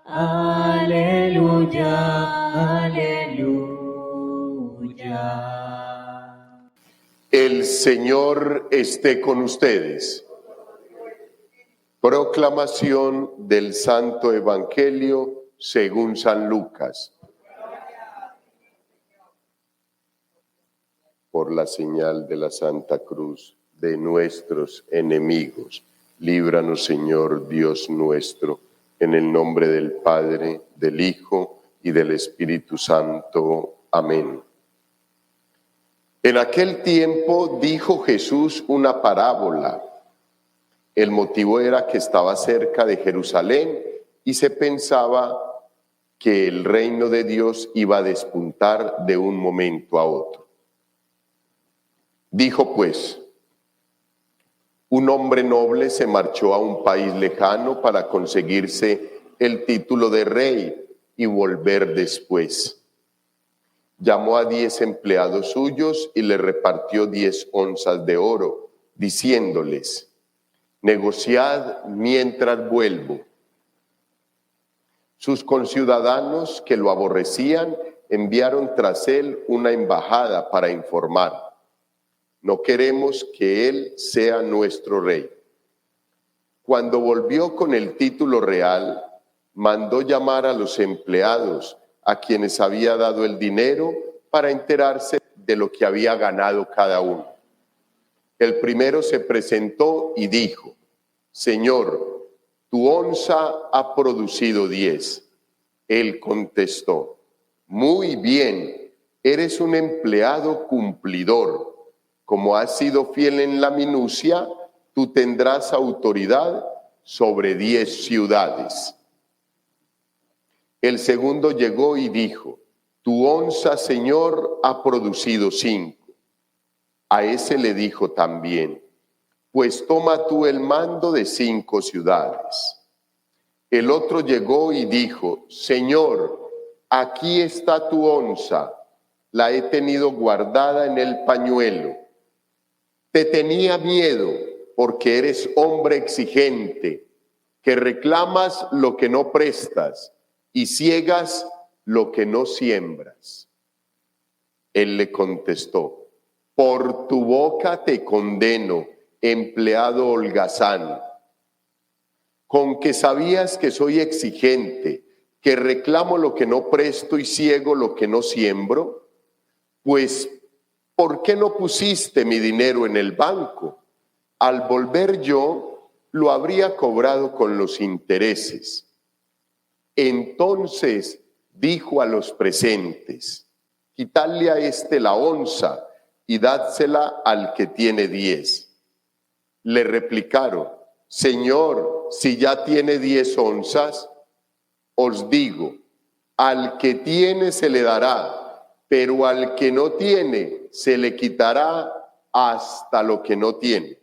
aleluya, aleluya. El Señor esté con ustedes. Proclamación del Santo Evangelio según San Lucas. Por la señal de la Santa Cruz de nuestros enemigos, líbranos, Señor Dios nuestro, en el nombre del Padre, del Hijo y del Espíritu Santo. Amén. En aquel tiempo dijo Jesús una parábola. El motivo era que estaba cerca de Jerusalén y se pensaba que el reino de Dios iba a despuntar de un momento a otro. Dijo pues: un hombre noble se marchó a un país lejano para conseguirse el título de rey y volver después. Llamó a 10 empleados suyos y les repartió 10 onzas de oro, diciéndoles: negociad mientras vuelvo. Sus conciudadanos que lo aborrecían enviaron tras él una embajada para informar: no queremos que él sea nuestro rey. Cuando volvió con el título real, mandó llamar a los empleados a quienes había dado el dinero para enterarse de lo que había ganado cada uno. El primero se presentó y dijo: Señor, tu onza ha producido 10. Él contestó: muy bien, eres un empleado cumplidor. Como has sido fiel en la minucia, tú tendrás autoridad sobre 10 ciudades. El segundo llegó y dijo: tu onza, Señor, ha producido 5. A ese le dijo también: pues toma tú el mando de 5 ciudades. El otro llegó y dijo: Señor, aquí está tu onza, la he tenido guardada en el pañuelo. Te tenía miedo porque eres hombre exigente, que reclamas lo que no prestas y ciegas lo que no siembras. Él le contestó: por tu boca te condeno, empleado holgazán. Con que sabías que soy exigente, que reclamo lo que no presto y ciego lo que no siembro, pues ¿por qué no pusiste mi dinero en el banco? Al volver yo, lo habría cobrado con los intereses. Entonces dijo a los presentes: quitadle a este la onza y dádsela al que tiene 10. Le replicaron: Señor, si ya tiene 10 onzas, os digo, al que tiene se le dará, pero al que no tiene se le quitará hasta lo que no tiene.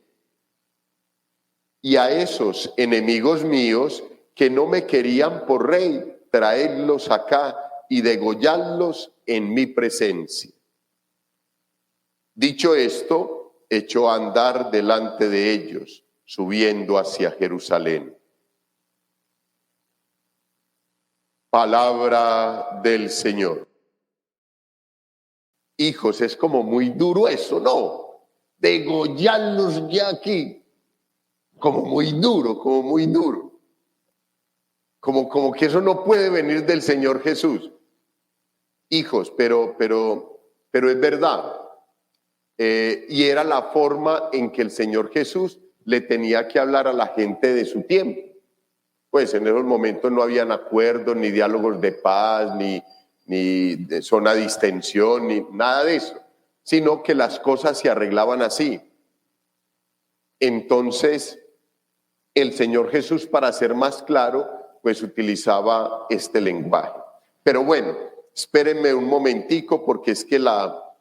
Y a esos enemigos míos que no me querían por rey, traedlos acá y degolladlos en mi presencia. Dicho esto, echó a andar delante de ellos, subiendo hacia Jerusalén. Palabra del Señor. Hijos, es como muy duro eso, ¿no? Degollarlos ya aquí. Como muy duro, como muy duro. Como que eso no puede venir del Señor Jesús. Hijos, pero es verdad. Y era la forma en que el Señor Jesús le tenía que hablar a la gente de su tiempo. Pues en esos momentos no habían acuerdos, ni diálogos de paz, ni de zona de distensión, ni nada de eso, sino que las cosas se arreglaban así. Entonces, el Señor Jesús, para ser más claro, pues utilizaba este lenguaje. Pero bueno, espérenme un momentico, porque es que la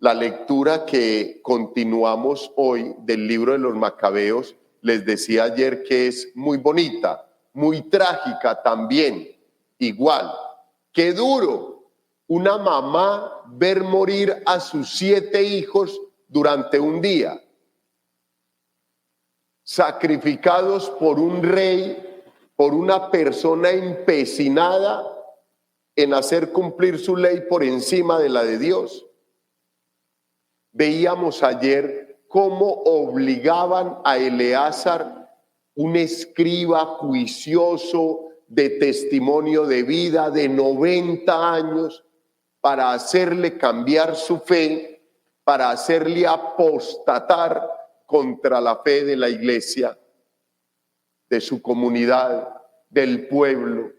lectura que continuamos hoy del libro de los Macabeos, les decía ayer que es muy bonita, muy trágica también, igual. Qué duro una mamá ver morir a sus 7 hijos durante un día, sacrificados por un rey por una persona empecinada en hacer cumplir su ley por encima de la de Dios. Veíamos ayer cómo obligaban a Eleazar, un escriba juicioso de testimonio de vida de 90 años, para hacerle cambiar su fe, para hacerle apostatar contra la fe de la iglesia, de su comunidad, del pueblo.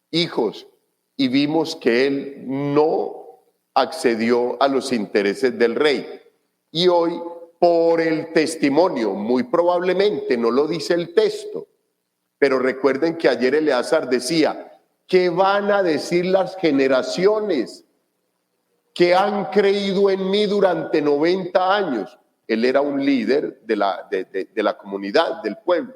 Hijos, y vimos que él no accedió a los intereses del rey. Y hoy, por el testimonio, muy probablemente, no lo dice el texto, pero recuerden que ayer Eleazar decía, ¿qué van a decir las generaciones que han creído en mí durante 90 años? Él era un líder de la comunidad, del pueblo.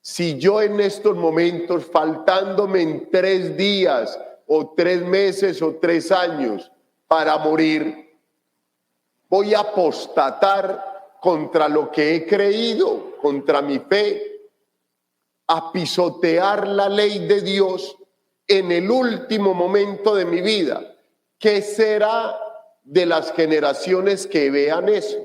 Si yo en estos momentos, faltándome en 3 días, o 3 meses, o 3 años para morir, voy a apostatar contra lo que he creído, contra mi fe, a pisotear la ley de Dios en el último momento de mi vida, ¿qué será de las generaciones que vean eso?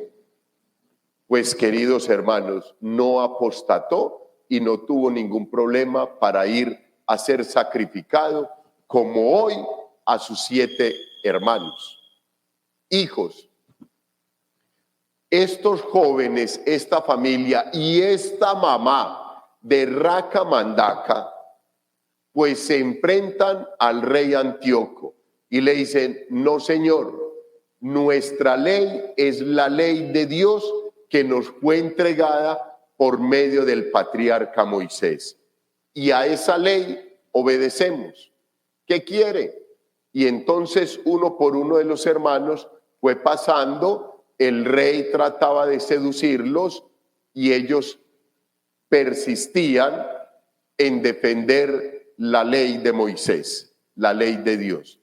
Pues, queridos hermanos, no apostató y no tuvo ningún problema para ir a ser sacrificado, como hoy a sus 7 hermanos. Hijos, estos jóvenes, esta familia y esta mamá de Raca Mandaca, pues se enfrentan al rey Antíoco y le dicen, no señor, nuestra ley es la ley de Dios que nos fue entregada por medio del patriarca Moisés, y a esa ley obedecemos. ¿Qué quiere? Y entonces uno por uno de los hermanos fue pasando, el rey trataba de seducirlos y ellos persistían en defender la ley de Moisés, la ley de Dios.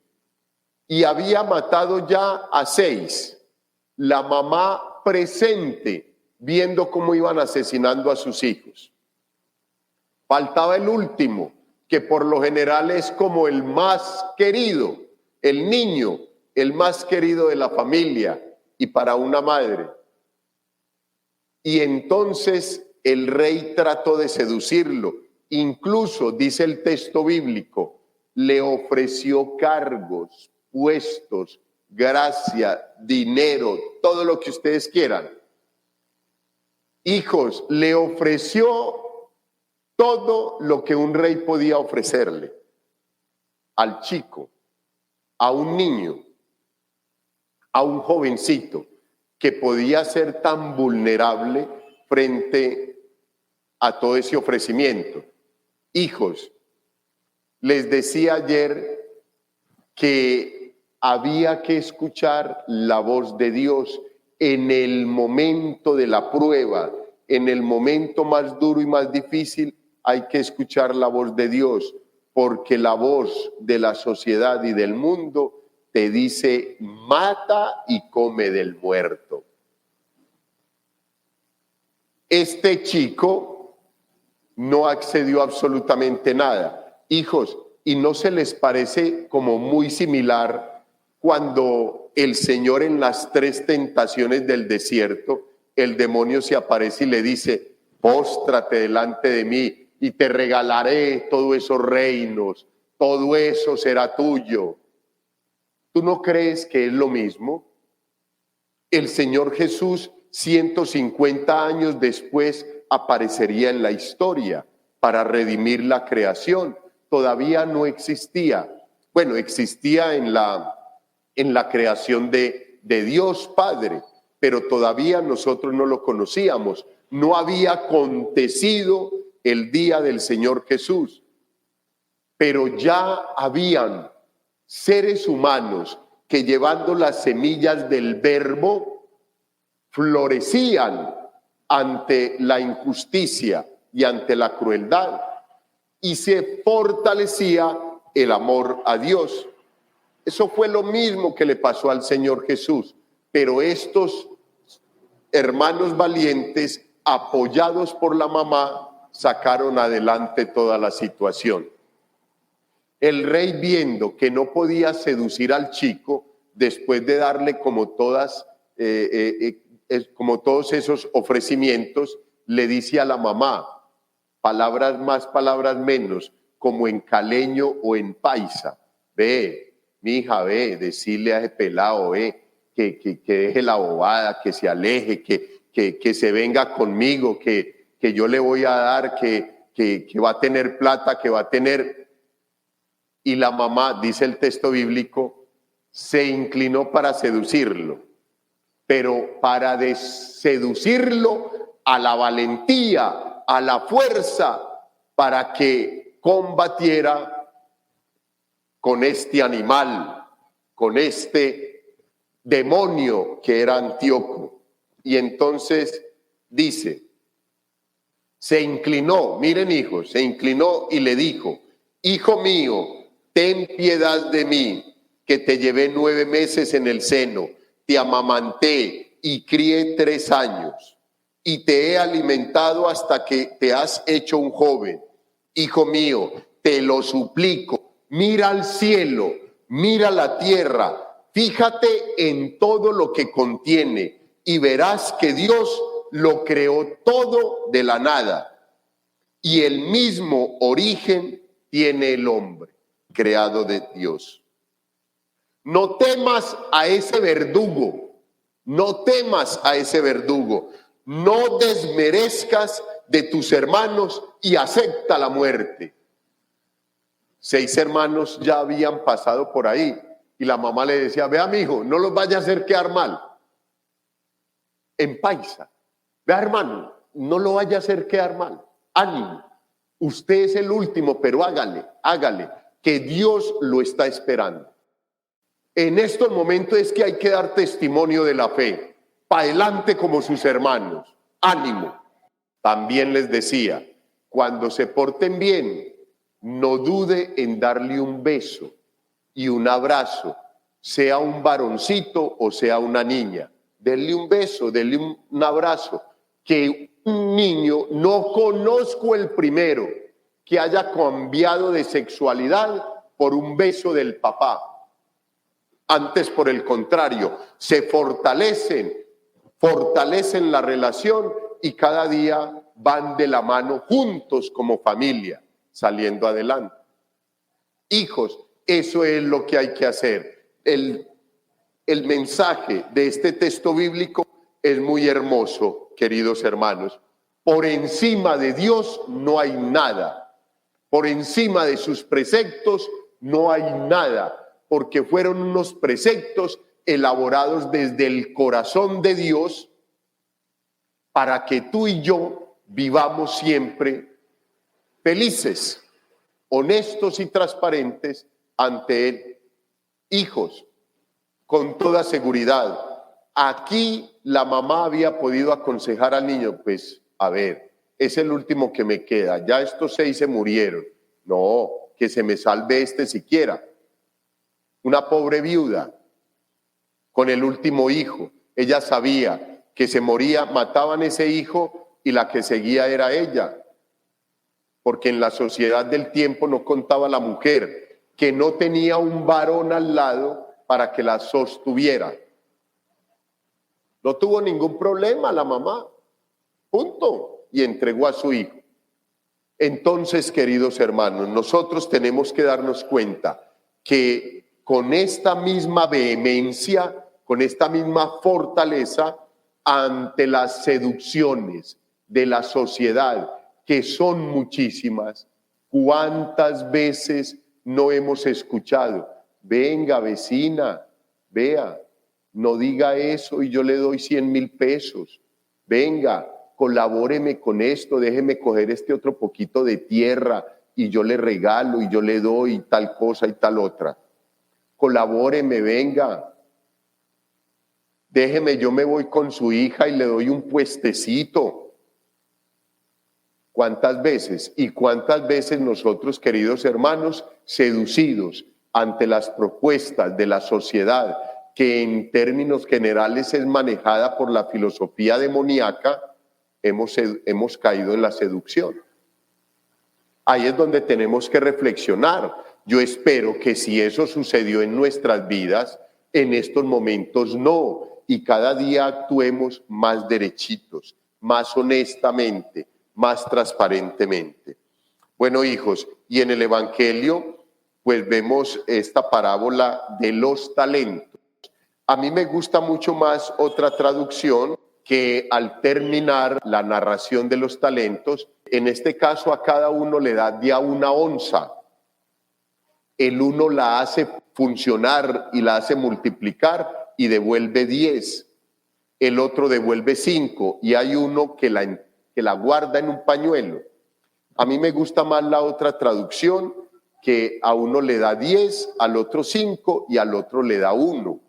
Y había matado ya a 6. La mamá presente, viendo cómo iban asesinando a sus hijos. Faltaba el último, que por lo general es como el más querido, el niño, el más querido de la familia y para una madre. Y entonces el rey trató de seducirlo, incluso, dice el texto bíblico, le ofreció cargos, puestos, gracia, dinero, todo lo que ustedes quieran. Hijos, le ofreció todo lo que un rey podía ofrecerle al chico, a un niño, a un jovencito que podía ser tan vulnerable frente a todo ese ofrecimiento. Hijos, les decía ayer que había que escuchar la voz de Dios en el momento de la prueba, en el momento más duro y más difícil, hay que escuchar la voz de Dios, porque la voz de la sociedad y del mundo te dice, mata y come del muerto. Este chico no accedió a absolutamente nada. Hijos, ¿y no se les parece como muy similar cuando el Señor en las 3 tentaciones del desierto, el demonio se aparece y le dice, póstrate delante de mí y te regalaré todos esos reinos, todo eso será tuyo? ¿Tú no crees que es lo mismo? El Señor Jesús, 150 años después, aparecería en la historia para redimir la creación. Todavía no existía. Bueno, existía en la creación de Dios Padre, pero todavía nosotros no lo conocíamos. No había acontecido el día del Señor Jesús, pero ya habían seres humanos que, llevando las semillas del verbo, florecían ante la injusticia y ante la crueldad, y se fortalecía el amor a Dios. Eso fue lo mismo que le pasó al Señor Jesús, pero estos hermanos valientes, apoyados por la mamá, sacaron adelante toda la situación. El rey, viendo que no podía seducir al chico, después de darle como todos esos ofrecimientos, le dice a la mamá, palabras más, palabras menos, como en caleño o en paisa: ve, mi hija, ve, decirle a ese pelado, ve, que deje la bobada, que se aleje, que se venga conmigo, que yo le voy a dar, que va a tener plata, que va a tener... Y la mamá, dice el texto bíblico, se inclinó para seducirlo, pero para seducirlo a la valentía, a la fuerza, para que combatiera con este animal, con este demonio que era Antíoco. Y entonces dice, se inclinó, miren hijos, se inclinó y le dijo: hijo mío, ten piedad de mí, que te llevé 9 meses en el seno, te amamanté y crié 3 años, y te he alimentado hasta que te has hecho un joven. Hijo mío, te lo suplico, mira al cielo, mira la tierra, fíjate en todo lo que contiene, y verás que Dios lo creó todo de la nada, y el mismo origen tiene el hombre, creado de Dios. No temas a ese verdugo, no temas a ese verdugo, no desmerezcas de tus hermanos y acepta la muerte. 6 hermanos ya habían pasado por ahí y la mamá le decía: vea, mi hijo, no los vaya a hacer quedar mal. En paisa, vea, hermano, no lo vaya a hacer quedar mal. Ánimo, usted es el último, pero hágale, que Dios lo está esperando. En estos momentos es que hay que dar testimonio de la fe, para adelante como sus hermanos, ánimo. También les decía, cuando se porten bien, no dude en darle un beso y un abrazo, sea un varoncito o sea una niña. Denle un beso, denle un abrazo. Que un niño, no conozco el primero que haya cambiado de sexualidad por un beso del papá. Antes, por el contrario, se fortalecen la relación y cada día van de la mano juntos como familia, saliendo adelante. Hijos, eso es lo que hay que hacer. El mensaje de este texto bíblico es muy hermoso, queridos hermanos. Por encima de Dios no hay nada. Por encima de sus preceptos no hay nada, porque fueron unos preceptos elaborados desde el corazón de Dios para que tú y yo vivamos siempre felices, honestos y transparentes ante Él. Hijos, con toda seguridad, aquí la mamá había podido aconsejar al niño: pues, a ver, es el último que me queda, ya estos 6 se murieron, no, que se me salve este siquiera. Una pobre viuda con el último hijo, ella sabía que se moría, mataban ese hijo y la que seguía era ella, porque en la sociedad del tiempo no contaba la mujer, que no tenía un varón al lado para que la sostuviera. No tuvo ningún problema la mamá, punto, y entregó a su hijo. Entonces, queridos hermanos, nosotros tenemos que darnos cuenta que con esta misma vehemencia, con esta misma fortaleza, ante las seducciones de la sociedad, que son muchísimas, ¿cuántas veces no hemos escuchado? Venga, vecina, vea, no diga eso y yo le doy 100,000 pesos. Venga, colabóreme con esto, déjeme coger este otro poquito de tierra y yo le regalo y yo le doy tal cosa y tal otra. Colabóreme, venga. Déjeme, yo me voy con su hija y le doy un puestecito. ¿Cuántas veces? Y cuántas veces nosotros, queridos hermanos, seducidos ante las propuestas de la sociedad, que en términos generales es manejada por la filosofía demoníaca, hemos caído en la seducción. Ahí es donde tenemos que reflexionar. Yo espero que si eso sucedió en nuestras vidas, en estos momentos no. Y cada día actuemos más derechitos, más honestamente, más transparentemente. Bueno, hijos, y en el Evangelio, pues vemos esta parábola de los talentos. A mí me gusta mucho más otra traducción que al terminar la narración de los talentos, en este caso a cada uno le da de a una onza. El uno la hace funcionar y la hace multiplicar y devuelve 10. El otro devuelve 5 y hay uno que la guarda en un pañuelo. A mí me gusta más la otra traducción, que a uno le da 10, al otro 5 y al otro le da 1.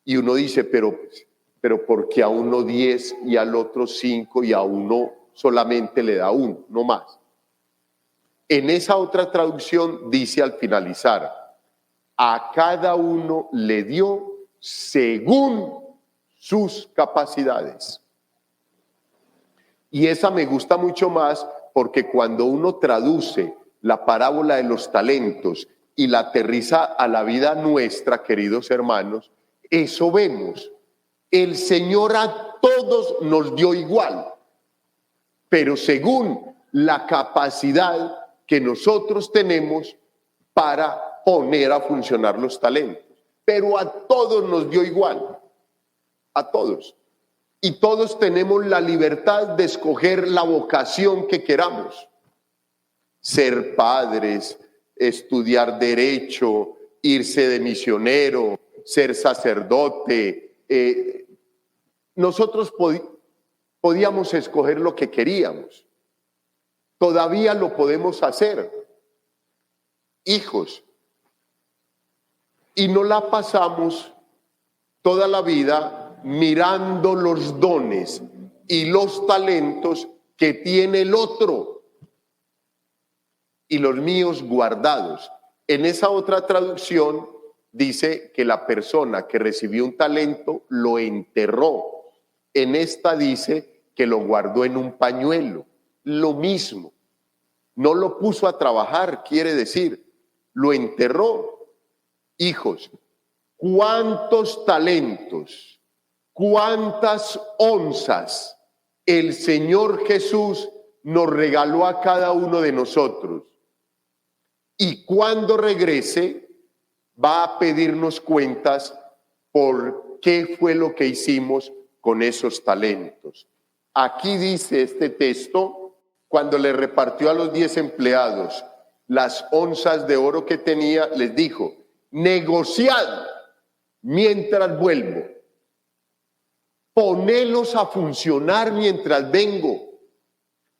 Y uno dice, pero ¿por qué a uno 10 y al otro 5 y a uno solamente le da 1, no más? En esa otra traducción dice al finalizar, a cada uno le dio según sus capacidades. Y esa me gusta mucho más porque cuando uno traduce la parábola de los talentos y la aterriza a la vida nuestra, queridos hermanos, eso vemos. El Señor a todos nos dio igual, pero según la capacidad que nosotros tenemos para poner a funcionar los talentos. Pero a todos nos dio igual, a todos. Y todos tenemos la libertad de escoger la vocación que queramos. Ser padres, estudiar derecho, irse de misionero, ser sacerdote. Nosotros podíamos escoger lo que queríamos. Todavía lo podemos hacer. Hijos. Y no la pasamos toda la vida mirando los dones y los talentos que tiene el otro y los míos guardados. En esa otra traducción dice que la persona que recibió un talento lo enterró. En esta dice que lo guardó en un pañuelo. Lo mismo. No lo puso a trabajar, quiere decir, lo enterró. Hijos, ¿cuántos talentos, cuántas onzas el Señor Jesús nos regaló a cada uno de nosotros? Y cuando regrese, va a pedirnos cuentas por qué fue lo que hicimos con esos talentos. Aquí dice este texto, cuando le repartió a los 10 empleados las onzas de oro que tenía, les dijo, negociad mientras vuelvo. Ponelos a funcionar mientras vengo.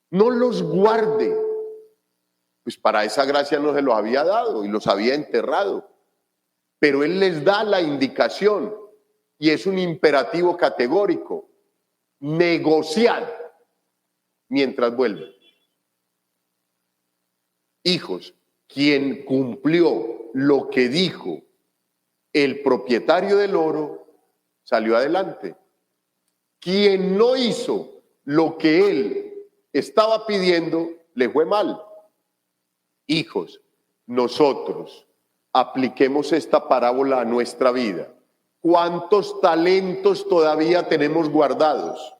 No los guarde. Pues para esa gracia no se los había dado y los había enterrado. Pero Él les da la indicación y es un imperativo categórico. Negociad mientras vuelve. Hijos, quien cumplió lo que dijo el propietario del oro, salió adelante. Quien no hizo lo que él estaba pidiendo, le fue mal. Hijos, nosotros apliquemos esta parábola a nuestra vida. ¿Cuántos talentos todavía tenemos guardados?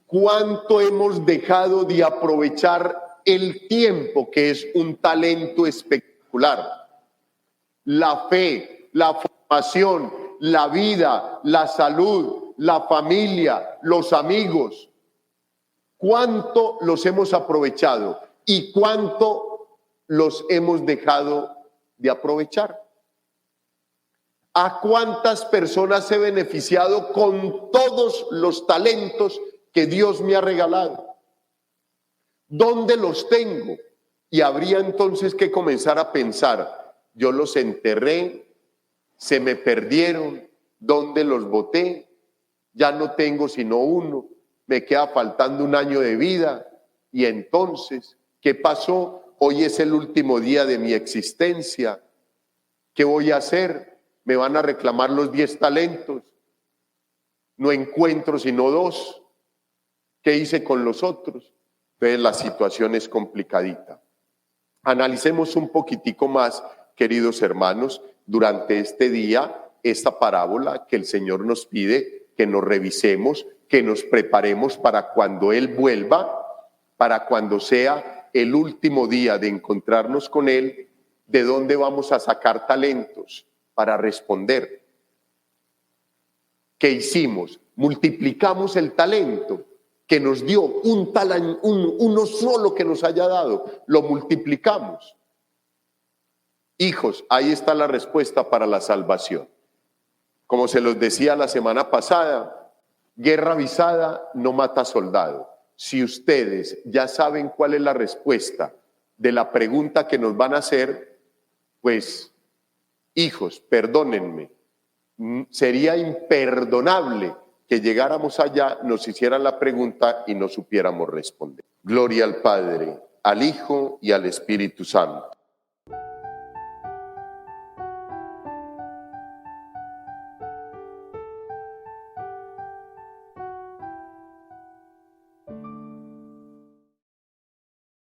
¿Cuánto hemos dejado de aprovechar el tiempo, que es un talento espectacular? La fe, la formación, la vida, la salud, la familia, los amigos. ¿Cuánto los hemos aprovechado y cuánto los hemos dejado de aprovechar? ¿A cuántas personas he beneficiado con todos los talentos que Dios me ha regalado? ¿Dónde los tengo? Y habría entonces que comenzar a pensar, yo los enterré, se me perdieron, ¿dónde los boté? Ya no tengo sino uno, me queda faltando un año de vida. Y entonces, ¿qué pasó? Hoy es el último día de mi existencia. ¿Qué voy a hacer? Me van a reclamar los 10 talentos. No encuentro sino 2. ¿Qué hice con los otros? Entonces la situación es complicadita. Analicemos un poquitico más, queridos hermanos, durante este día, esta parábola que el Señor nos pide que nos revisemos, que nos preparemos para cuando Él vuelva, para cuando sea el último día de encontrarnos con Él, de dónde vamos a sacar talentos para responder. ¿Qué hicimos? Multiplicamos el talento que nos dio, uno solo que nos haya dado, lo multiplicamos. Hijos, ahí está la respuesta para la salvación. Como se los decía la semana pasada, guerra avisada no mata soldado. Si ustedes ya saben cuál es la respuesta de la pregunta que nos van a hacer, pues, hijos, perdónenme, sería imperdonable que llegáramos allá, nos hicieran la pregunta y no supiéramos responder. Gloria al Padre, al Hijo y al Espíritu Santo.